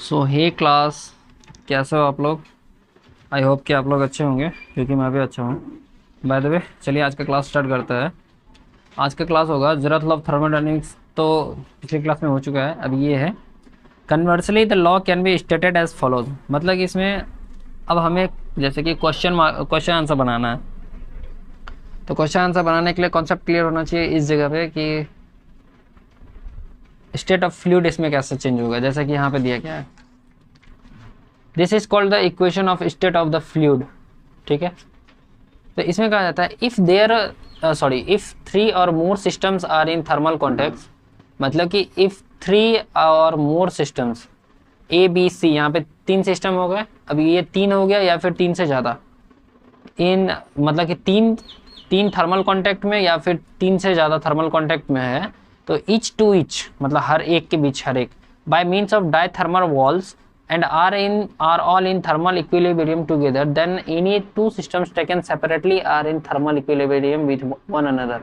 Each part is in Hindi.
सो हे क्लास, कैसे हो आप लोग। आई होप कि आप लोग अच्छे होंगे क्योंकि मैं भी अच्छा हूँ। बाय द वे, चलिए आज का क्लास स्टार्ट करते हैं। आज का क्लास होगा ज़रूरत लॉ ऑफ थर्मोडायनेमिक्स। तो पिछली क्लास में हो चुका है, अब ये है conversely the law can be stated as follows. मतलब कि इसमें अब हमें जैसे कि क्वेश्चन आंसर बनाना है। तो क्वेश्चन आंसर बनाने के लिए कॉन्सेप्ट क्लियर होना चाहिए इस जगह पे कि स्टेट ऑफ फ्लूइड इसमें कैसे चेंज होगा, जैसा कि यहाँ पे दिया गया है। This is called the equation of state of the fluid. ठीक है, तो इसमें कहा जाता है इफ थ्री और more systems are in thermal context. मतलब कि इफ थ्री और मोर सिस्टम्स ए बी सी, यहाँ पे तीन सिस्टम हो गए, अब ये तीन हो गया या फिर तीन से ज़्यादा इन, मतलब कि तीन तीन थर्मल कॉन्टैक्ट में या फिर तीन से ज़्यादा थर्मल कॉन्टैक्ट में है, तो ईच टू ईच मतलब हर एक के बीच हर एक by means of diathermal walls and are all in thermal equilibrium together, then any two systems taken separately are in thermal equilibrium with one another।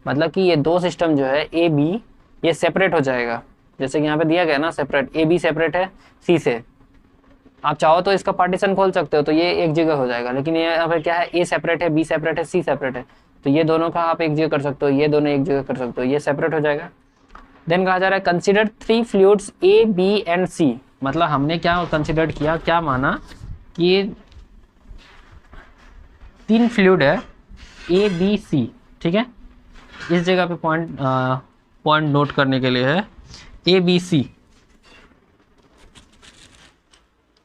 मतलब कि ये दो सिस्टम जो है ए बी, ये सेपरेट हो जाएगा। जैसे कि यहाँ पे दिया गया ना, सेपरेट ए बी सेपरेट है सी से। आप चाहो तो इसका पार्टीशन खोल सकते हो तो ये एक जगह हो जाएगा, लेकिन ये यहाँ पे क्या है, ए सेपरेट है, बी सेपरेट है, सी सेपरेट है, तो ये दोनों का आप एक जगह कर सकते हो, ये दोनों एक जगह कर सकते हो, ये सेपरेट हो जाएगा। देन कहा जा रहा है consider three fluids A B and C. मतलब हमने क्या कंसिडर किया, क्या माना कि तीन फ्लूइड है ए बी सी। ठीक है, इस जगह पे पॉइंट नोट करने के लिए है ए बी सी।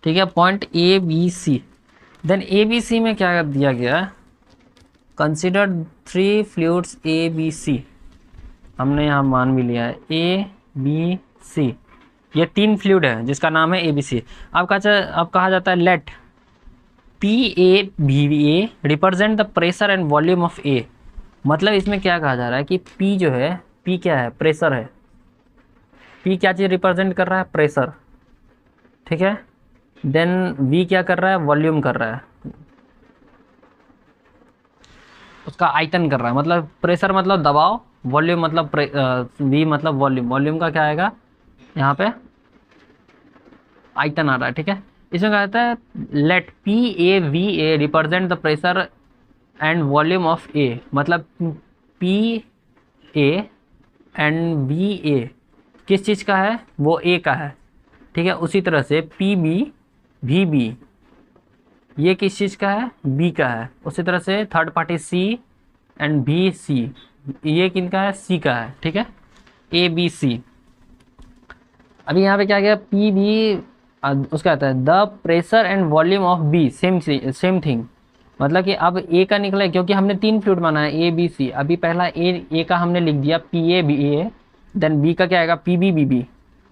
ठीक है, point A B C. Then A B C में क्या दिया गया, consider three fluids A B C. हमने यहाँ मान भी लिया है ए बी सी, ये तीन फ्लूइड है जिसका नाम है ए बी सी। अब कहा जाता है let P A B A represent the pressure and volume of A. मतलब इसमें क्या कहा जा रहा है कि पी जो है, पी क्या है, प्रेशर है। पी क्या चीज़ रिप्रेजेंट कर रहा है, प्रेशर। ठीक है, देन वी क्या कर रहा है, वॉल्यूम कर रहा है, उसका आयतन कर रहा है। मतलब प्रेशर मतलब दबाव, वॉल्यूम मतलब वी मतलब वॉल्यूम। वॉल्यूम का क्या आएगा यहाँ पे, आयतन आ रहा है। ठीक है, इसमें कहा जाता है let P A V A represent the pressure and volume of A. मतलब P A and V A किस चीज़ का है, वो ए का है। ठीक है, उसी तरह से पी बी वी बी ये किस चीज़ का है, बी का है। उसी तरह से third party C and B C, ये किनका है, सी का है। ठीक है, ए बी सी। अभी यहाँ पे क्या गया, पी बी उसका आता है the pressure and volume of B same thing. मतलब कि अब ए का निकला है क्योंकि हमने तीन फ्लूइड माना है ए बी सी। अभी पहला ए का हमने लिख दिया P A B A, then B का क्या आएगा, P B B B,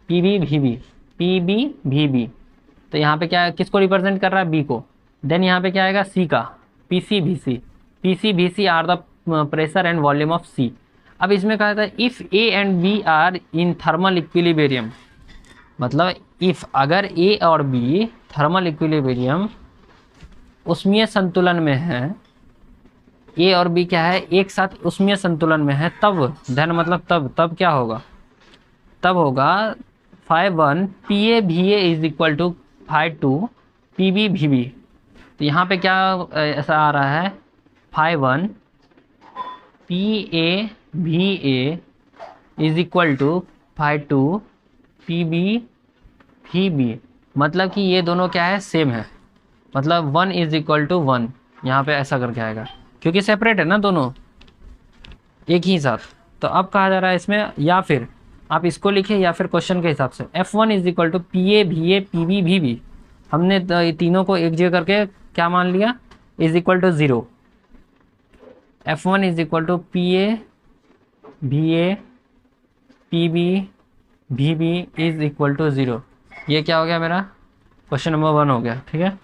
P B V B, P B V B. तो यहाँ पे क्या, किसको रिप्रेजेंट कर रहा है, बी को। देन यहाँ पे क्या आएगा, सी का, P C V C, P C V C are the pressure and volume of C. अब इसमें कहा था if A and B are in thermal equilibrium. मतलब इफ अगर ए और बी थर्मल इक्विलिब्रियम उष्मीय संतुलन में है, ए और बी क्या है, एक साथ उष्मीय संतुलन में है, तब धन मतलब तब क्या होगा, तब होगा phi one P A V A is equal to phi two P B V B. तो यहाँ पे क्या ऐसा आ रहा है, phi one P A V A is equal to phi two P B V B. मतलब कि ये दोनों क्या है, सेम है। मतलब one is equal to one, यहाँ पे ऐसा करके आएगा क्योंकि सेपरेट है ना दोनों एक ही साथ। तो अब कहा जा रहा है इसमें, या फिर आप इसको लिखिए या फिर क्वेश्चन के हिसाब से F one is equal to P A V A P B V B. हमने ये तीनों को एक जगह करके क्या मान लिया, is equal to zero. F one is equal to P A V A P B V B is equal to zero. ये क्या हो गया, मेरा क्वेश्चन नंबर वन हो गया। ठीक है,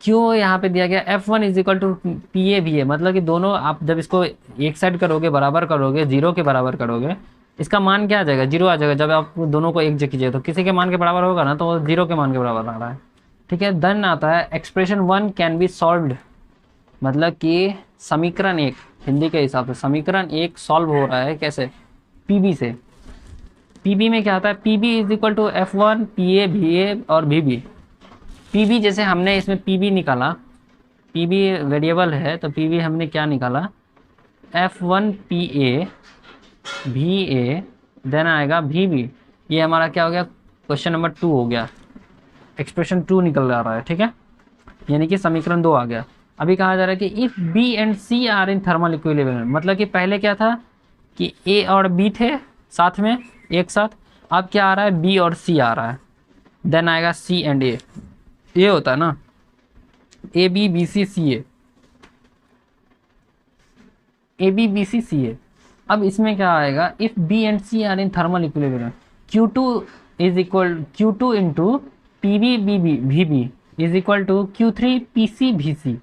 क्यों यहाँ पे दिया गया F one is equal to P A V A. मतलब कि दोनों आप जब इसको एक साइड करोगे, बराबर करोगे, जीरो के बराबर करोगे, इसका मान क्या आ जाएगा, जीरो आ जाएगा। जब आप दोनों को एक जगह कीजिए तो किसी के मान के बराबर होगा ना, तो वो जीरो के मान के बराबर आ रहा है। ठीक है, देन आता है expression one can be solved. मतलब कि समीकरण एक, हिंदी के हिसाब से समीकरण एक सॉल्व हो रहा है कैसे, पी बी से। पीबी में क्या आता है, PB is equal to F1 PA VA और VB। पीबी जैसे हमने इसमें पीबी निकाला, पीबी वेरिएबल है तो पीबी हमने क्या निकाला, F1 PA VA, देन आएगा VB। ये हमारा क्या हो गया, क्वेश्चन नंबर 2 हो गया, एक्सप्रेशन 2 निकल आ रहा है, ठीक है, यानी कि समीकरण 2 आ गया। अभी कहा जा रहा है कि if B and C are in thermal equilibrium, मतलब कि पहले क्या था कि ए और बी थे साथ में एक साथ, अब क्या आ रहा है, बी और सी आ रहा है, देन आएगा सी एंड ए, ये होता है ना, A B B C C A B B C C A. अब इसमें क्या आएगा, if B and C are in thermal equilibrium, Q2 is equal Q2 into P B B B V B is equal to Q3 P C V C,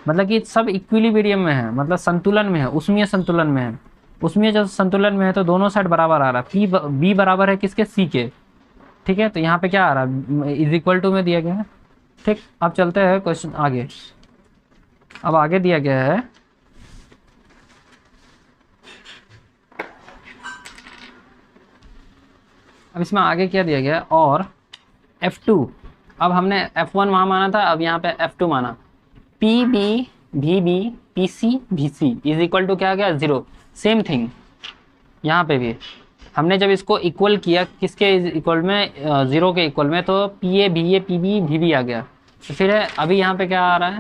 मतलब कि सब इक्विलिब्रियम में है, मतलब संतुलन में है, उसमें संतुलन में है, उसमें जब संतुलन में है तो दोनों साइड बराबर आ रहा है, पी बी बराबर है किसके, सी के, ठीक है। तो यहाँ पे क्या आ रहा है, इज इक्वल टू में दिया गया है, ठीक। अब चलते हैं क्वेश्चन आगे, अब आगे दिया गया है, अब इसमें आगे क्या दिया गया है, और F2, अब हमने F1 वहाँ माना था, अब यहाँ पे F2 माना, P B V B P C V C is equal to क्या आ गया, 0। सेम थिंग यहाँ पे भी हमने जब इसको इक्वल किया किसके इक्वल में, 0 के इक्वल में, तो P A V A P B V B आ गया। तो फिर अभी यहाँ पे क्या आ रहा है,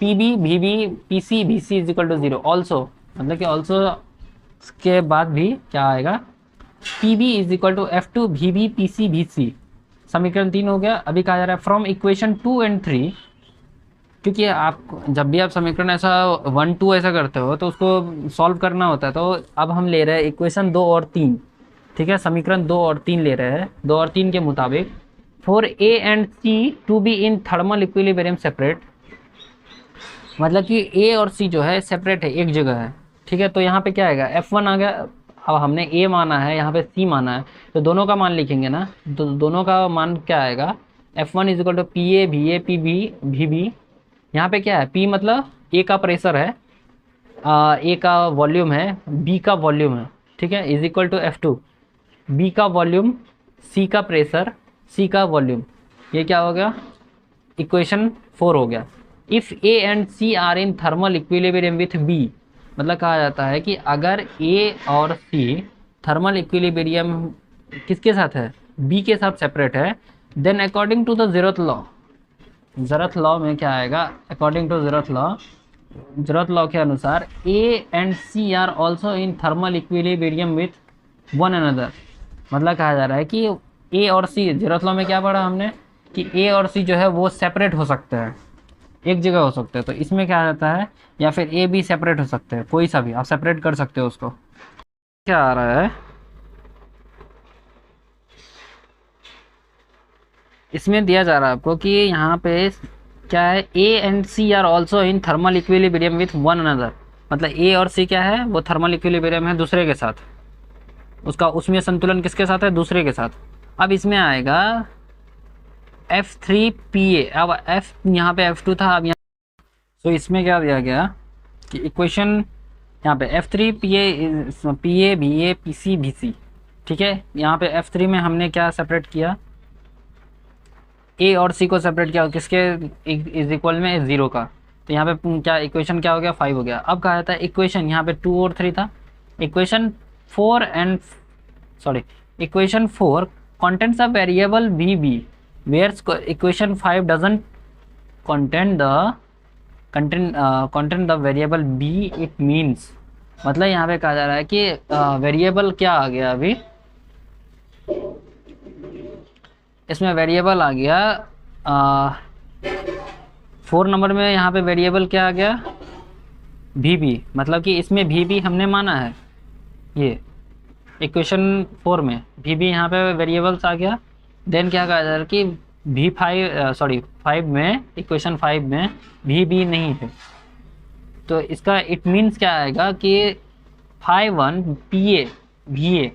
P B V B P C V C is equal to 0 also, मतलब कि ऑल्सो के बाद भी क्या आएगा, P B is equal to F2 V B P C V सी, समीकरण 3 हो गया। अभी कहा जा रहा है फ्रॉम इक्वेशन 2 एंड 3, क्योंकि आप जब भी आप समीकरण ऐसा 1 2 ऐसा करते हो तो उसको सॉल्व करना होता है, तो अब हम ले रहे हैं इक्वेशन 2 और 3, ठीक है, समीकरण 2 और 3 ले रहे हैं। 2 और 3 के मुताबिक for A and C to B in thermal equilibrium separate, मतलब कि ए और सी जो है सेपरेट है, एक जगह है, ठीक है। तो यहाँ पे क्या आएगा, F1 आ गया, अब हमने ए माना है, यहाँ पे सी माना है, तो दोनों का मान लिखेंगे ना, तो दोनों का मान क्या आएगा, F1 is equal to P A V V B, यहाँ पे क्या है, P मतलब ए का प्रेशर है, ए का वॉल्यूम है, बी का वॉल्यूम है, ठीक है, is equal to F2, B का वॉल्यूम, सी का प्रेशर, सी का वॉल्यूम, ये क्या हो गया, इक्वेशन 4 हो गया। If A and C are in thermal equilibrium with B, मतलब कहा जाता है कि अगर ए और सी थर्मल इक्विलिब्रियम किसके साथ है, बी के साथ सेपरेट है, then according to the zeroth law, zeroth law में क्या आएगा, अकॉर्डिंग टू ज़रूरत लॉ के अनुसार A and C are also in thermal equilibrium with one another, मतलब कहा जा रहा है कि ए और सी, ज़रूरत लॉ में क्या पढ़ा हमने कि ए और सी जो है वो सेपरेट हो सकते हैं, एक जगह हो सकते हैं, तो इसमें क्या आता है, या फिर ए बी सेपरेट हो सकते हैं, कोई सा भी आप सेपरेट कर सकते हो उसको। क्या आ रहा है, इसमें दिया जा रहा है आपको कि यहाँ पे क्या है, A and C are also in thermal equilibrium with one another, मतलब ए और सी क्या है, वो थर्मल इक्विलिब्रियम है दूसरे के साथ, उसका उसमें संतुलन किसके साथ है, दूसरे के साथ। अब इसमें आएगा F3PA, अब F यहाँ पे F2 था, अब यहाँ तो इसमें क्या दिया गया कि इक्वेशन यहाँ पे F3PA PA BA PC BC, ठीक है। यहाँ पे F3 में हमने क्या सेपरेट किया, ए और सी को सेपरेट किया किसके इज इक्वल में 0 का, तो यहाँ पे क्या इक्वेशन क्या हो गया, 5 हो गया। अब कहा जाता है इक्वेशन यहाँ पे 2 और 3 था, equation 4 contains a variable VB where equation 5 doesn't contain the variable B, it means, मतलब यहाँ पे कहा जा रहा है कि वेरिएबल क्या आ गया, अभी इसमें वेरिएबल आ गया 4 नंबर में, यहाँ पे वेरिएबल क्या आ गया, VB, मतलब कि इसमें VB हमने माना है, ये इक्वेशन 4 में VB यहाँ पे वेरिएबल्स आ गया। देन क्या कहा जा रहा है कि फाइव में, इक्वेशन 5 में VB नहीं है, तो इसका इट मीन्स क्या आएगा कि 5(1) PA VA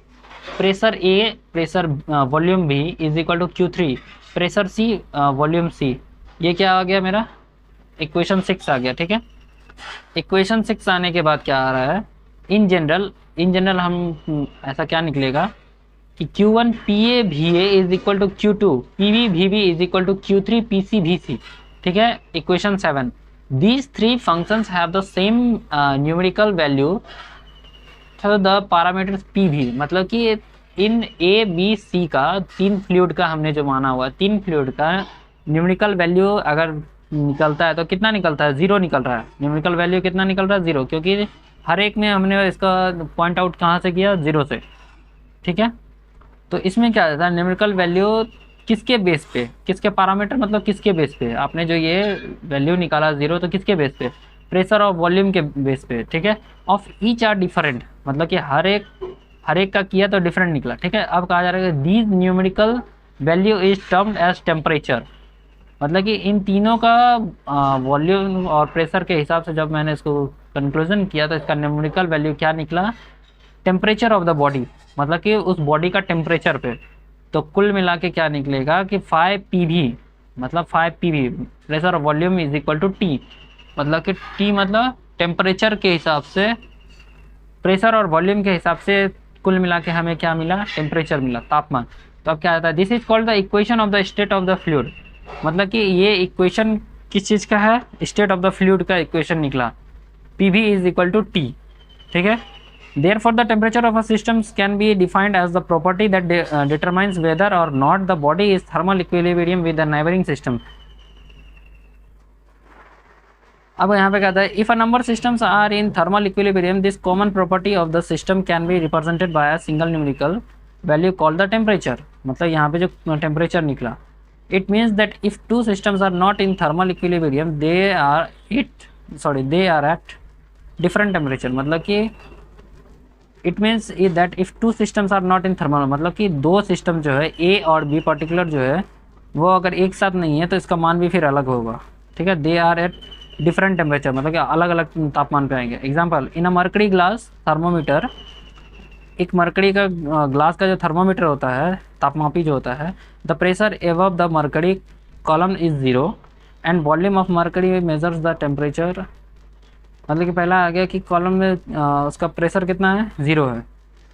pressure A pressure volume B is equal to Q3 pressure C volume C, ये क्या आ गया मेरा, इक्वेशन 6 आ गया, ठीक है। इक्वेशन 6 आने के बाद क्या आ रहा है, इन जनरल हम ऐसा क्या निकलेगा कि Q1 PA VA is equal to Q2 PV VB is equal to Q3 PC VC। ठीक है, equation 7। These three functions have the same numerical value तो द पैरामीटर्स PV, मतलब कि इन A B C का, तीन फ्लूइड का हमने जो माना हुआ, तीन फ्लूइड का न्यूमेरिकल वैल्यू अगर निकलता है तो कितना निकलता है, 0 निकल रहा है। न्यूमेरिकल वैल्यू कितना निकल रहा है, 0, क्योंकि हर एक में हमने इसका पॉइंट आउट कहाँ से किया, 0 से। ठीक है, तो इसमें क्या रहता है, न्यूमेरिकल वैल्यू किसके बेस पे, किसके पैरामीटर, मतलब किसके बेस पे आपने जो ये वैल्यू निकाला 0, तो किसके बेस पे, प्रेशर और वॉल्यूम के बेस पे। ठीक है, ऑफ ईच आर डिफरेंट, मतलब कि हर एक का किया तो डिफरेंट निकला। ठीक है, अब कहा जा रहा है these numerical value is termed as temperature, मतलब कि इन तीनों का वॉल्यूम और प्रेशर के हिसाब से जब मैंने इसको कंक्लूजन किया तो इसका न्यूमेरिकल वैल्यू क्या निकला, टेम्परेचर ऑफ द बॉडी, मतलब कि उस बॉडी का टेम्परेचर पे। तो कुल मिला के क्या निकलेगा कि 5 PV, मतलब 5 PV प्रेशर और volume is equal to T, मतलब कि T मतलब टेम्परेचर के हिसाब से, प्रेशर और वॉल्यूम के हिसाब से कुल मिला के हमें क्या मिला, टेम्परेचर मिला, तापमान। तो अब क्या आता है, this is called the equation of the state of the fluid, मतलब कि ये इक्वेशन किस चीज़ का है, स्टेट ऑफ द फ्लूइड का इक्वेशन निकला, PV is equal to T। ठीक है, therefore the temperature of a system can be defined as the property that determines whether or not the body is thermal equilibrium with the neighboring system। अब यहाँ पे कहता है if a number systems are in thermal equilibrium, this common property of the system can be represented by a single numerical value called the temperature। मतलब यहाँ पे जो temperature निकला, it means that if two systems are not in thermal equilibrium, they are at different temperature, मतलब कि it means that if two systems are not in thermal, मतलब कि दो सिस्टम जो है ए और बी पर्टिकुलर जो है वो अगर एक साथ नहीं है तो इसका मान भी फिर अलग होगा। ठीक है, they are at different temperature, मतलब कि अलग अलग तापमान पे आएंगे। Example, in a mercury glass thermometer, एक मरकरी का ग्लास का जो थर्मोमीटर होता है, तापमापी जो होता है, the pressure above the mercury column is 0 and volume of mercury measures the temperature, मतलब कि पहला आ गया कि कॉलम में उसका प्रेशर कितना है, 0 है,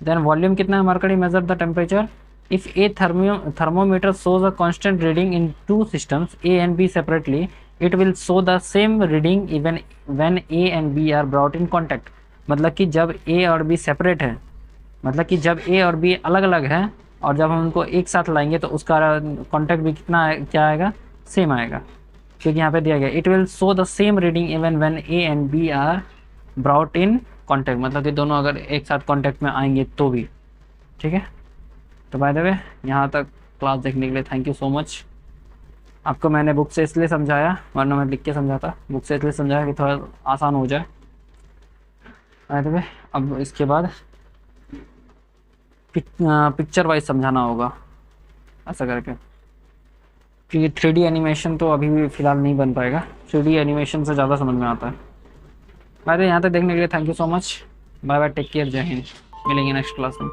देन वॉल्यूम कितना है, mercury measure the temperature. If a thermometer shows a constant reading in two systems A and B separately, it will show the same reading even when A and B are brought in contact, मतलब कि जब ए और बी सेपरेट है, मतलब कि जब ए और बी अलग अलग हैं और जब हम उनको एक साथ लाएंगे तो उसका कॉन्टैक्ट भी कितना क्या आएगा, सेम आएगा, क्योंकि यहाँ पे दिया गया it will show the same reading even when A and B are brought in contact, मतलब कि दोनों अगर एक साथ कॉन्टैक्ट में आएंगे तो भी। ठीक है, तो बाय द वे यहाँ तक क्लास देखने के लिए थैंक यू सो मच। आपको मैंने बुक से इसलिए समझाया, वरना मैं लिख के समझाता, बुक से इसलिए समझाया कि थोड़ा आसान हो जाए। बाय द वे अब इसके बाद पिक्चर वाइज समझाना होगा ऐसा करके, क्योंकि 3D एनिमेशन तो अभी भी फ़िलहाल नहीं बन पाएगा, 3D एनिमेशन से ज़्यादा समझ में आता है। बाय द वे यहाँ तक देखने के लिए thank you so much, bye bye, take care, जय हिंद, मिलेंगे नेक्स्ट क्लास में।